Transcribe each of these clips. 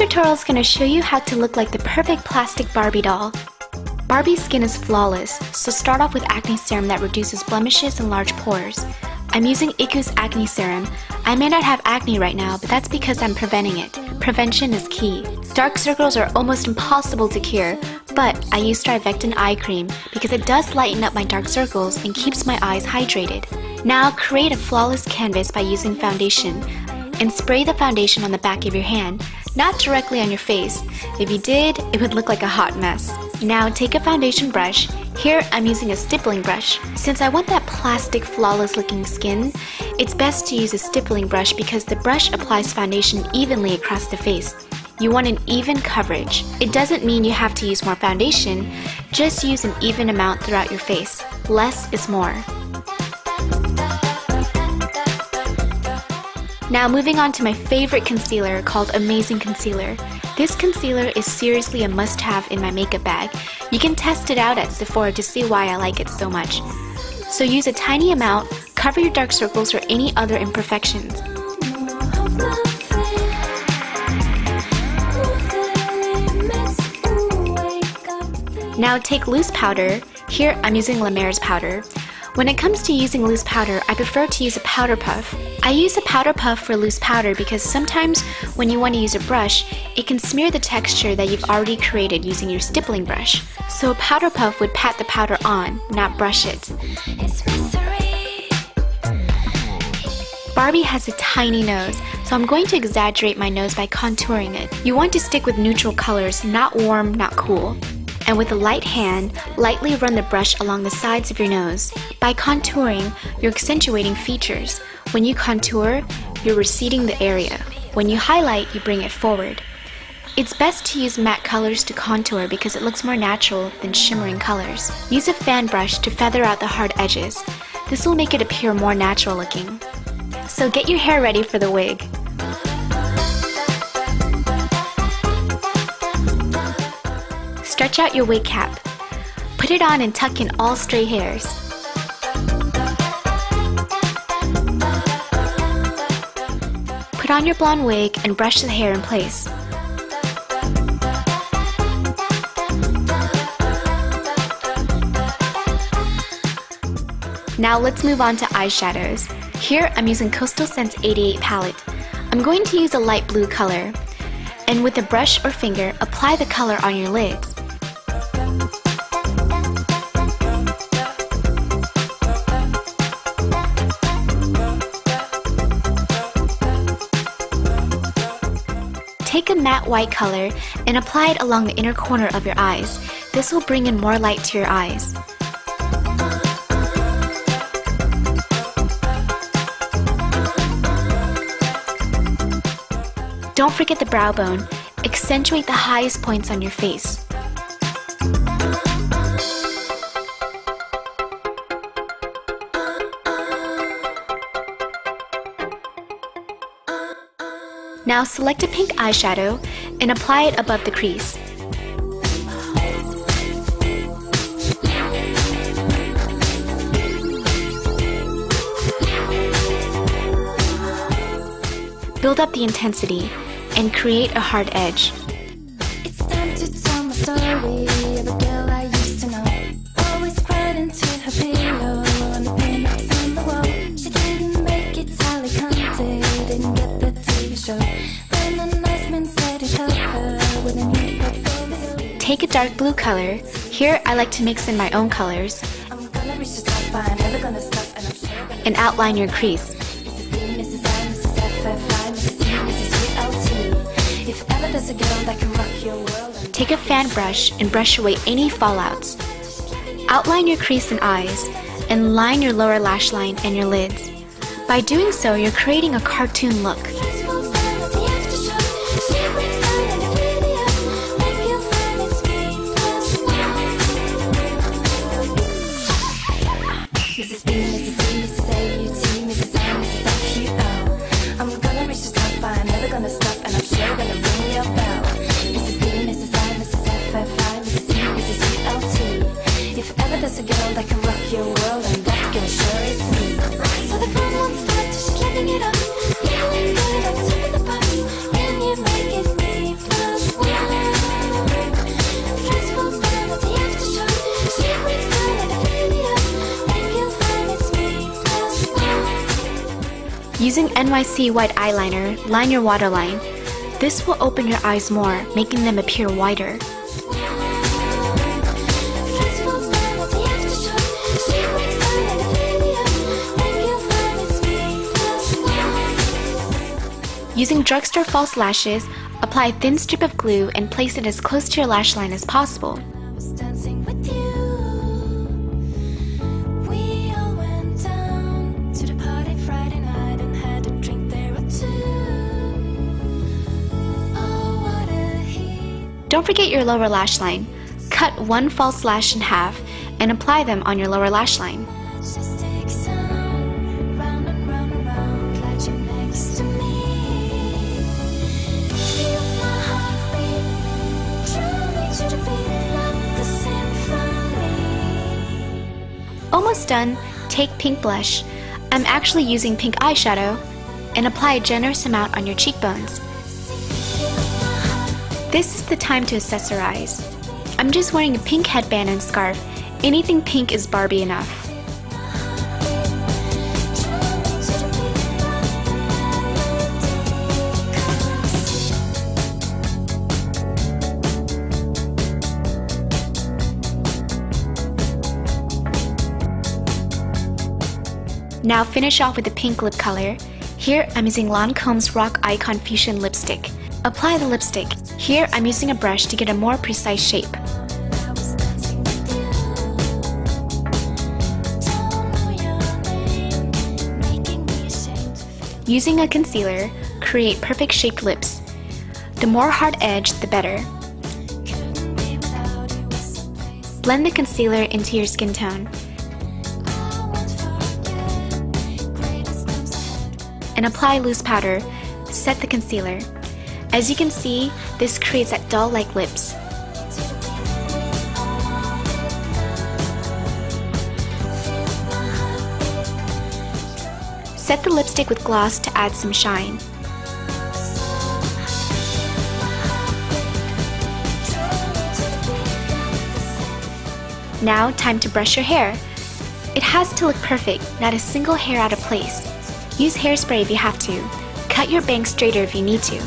tutorial is going to show you how to look like the perfect plastic Barbie doll. Barbie's skin is flawless, so start off with acne serum that reduces blemishes and large pores. I'm using Iku's acne serum. I may not have acne right now, but that's because I'm preventing it. Prevention is key. Dark circles are almost impossible to cure, but I use Strivectin eye cream because it does lighten up my dark circles and keeps my eyes hydrated. Now create a flawless canvas by using foundation and spray the foundation on the back of your hand, not directly on your face. If you did, it would look like a hot mess. Now take a foundation brush. Here I'm using a stippling brush. Since I want that plastic flawless looking skin, it's best to use a stippling brush because the brush applies foundation evenly across the face. You want an even coverage. It doesn't mean you have to use more foundation, just use an even amount throughout your face. Less is more. Now moving on to my favorite concealer called Amazing Concealer. This concealer is seriously a must-have in my makeup bag. You can test it out at Sephora to see why I like it so much. So use a tiny amount, cover your dark circles or any other imperfections. Now take loose powder. Here I'm using glamorous powder. When it comes to using loose powder, I prefer to use a powder puff. I use a powder puff for loose powder because sometimes when you want to use a brush, it can smear the texture that you've already created using your stippling brush. So a powder puff would pat the powder on, not brush it. Barbie has a tiny nose, so I'm going to exaggerate my nose by contouring it. You want to stick with neutral colors, not warm, not cool. And with a light hand, lightly run the brush along the sides of your nose. By contouring, you're accentuating features. When you contour, you're receding the area. When you highlight, you bring it forward. It's best to use matte colors to contour because it looks more natural than shimmering colors. Use a fan brush to feather out the hard edges. This will make it appear more natural looking. So get your hair ready for the wig. Stretch out your wig cap. Put it on and tuck in all stray hairs. Put on your blonde wig and brush the hair in place. Now let's move on to eyeshadows. Here I'm using Coastal Scents 88 palette. I'm going to use a light blue color. And with a brush or finger, apply the color on your lids. Take a matte white color and apply it along the inner corner of your eyes. This will bring in more light to your eyes. Don't forget the brow bone. Accentuate the highest points on your face. Now select a pink eyeshadow and apply it above the crease. Build up the intensity and create a hard edge. It's time to tell my story of a girl I used to know. Always cried into her pillow and the pin-ups on the wall. She didn't make it, Sally Conte didn't get the TV show. When a nice man said he'd help her with a new portfolio. Take a dark blue color. Here I like to mix in my own colors. I'm gonna reach the top, I'm never gonna stop, and I'm sure gonna and outline your crease. Mrs. D, Mrs. I, Mrs. FFI, Mrs. C, Mrs. ULT. If ever there's a girl that can rock your world, Take a fan brush and brush away any fallouts. Outline your crease and eyes, and line your lower lash line and your lids. By doing so, you're creating a cartoon look. Mrs. B, Mrs. C, Mrs. AUT, Mrs. I, Mrs. FUO. I'm gonna reach the top, I'm never gonna stop, and I'm sure gonna ring your bell. Mrs. D, Mrs. I, Mrs. FFI, Mrs. C, Mrs. ULT. If ever there's a girl that can rock your world, and that girl sure is me. So the fun won't start till she's living it up, feeling good on top of the pops. Can you make it me? Using NYC white eyeliner, line your waterline. This will open your eyes more, making them appear wider. Using drugstore false lashes, apply a thin strip of glue and place it as close to your lash line as possible. Don't forget your lower lash line. Cut one false lash in half and apply them on your lower lash line. Almost done, take pink blush. I'm actually using pink eyeshadow, and apply a generous amount on your cheekbones. This is the time to accessorize. I'm just wearing a pink headband and scarf. Anything pink is Barbie enough. Now finish off with a pink lip color. Here I'm using Lancome's Rock Icon Fusion lipstick. Apply the lipstick. Here I'm using a brush to get a more precise shape. Using a concealer, create perfect shaped lips. The more hard edge, the better. Blend the concealer into your skin tone. And apply loose powder. Set the concealer. As you can see, this creates that doll-like lips. Set the lipstick with gloss to add some shine. Now, time to brush your hair. It has to look perfect, not a single hair out of place. Use hairspray if you have to. Cut your bangs straighter if you need to.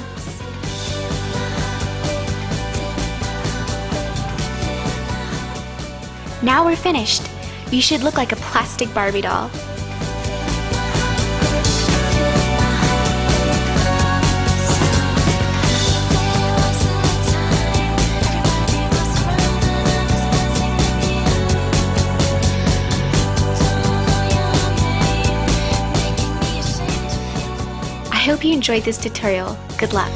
Now we're finished. You should look like a plastic Barbie doll. I hope you enjoyed this tutorial. Good luck.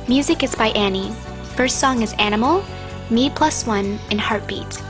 Music is by Annie. First song is Animal, Me+1, and Heartbeat.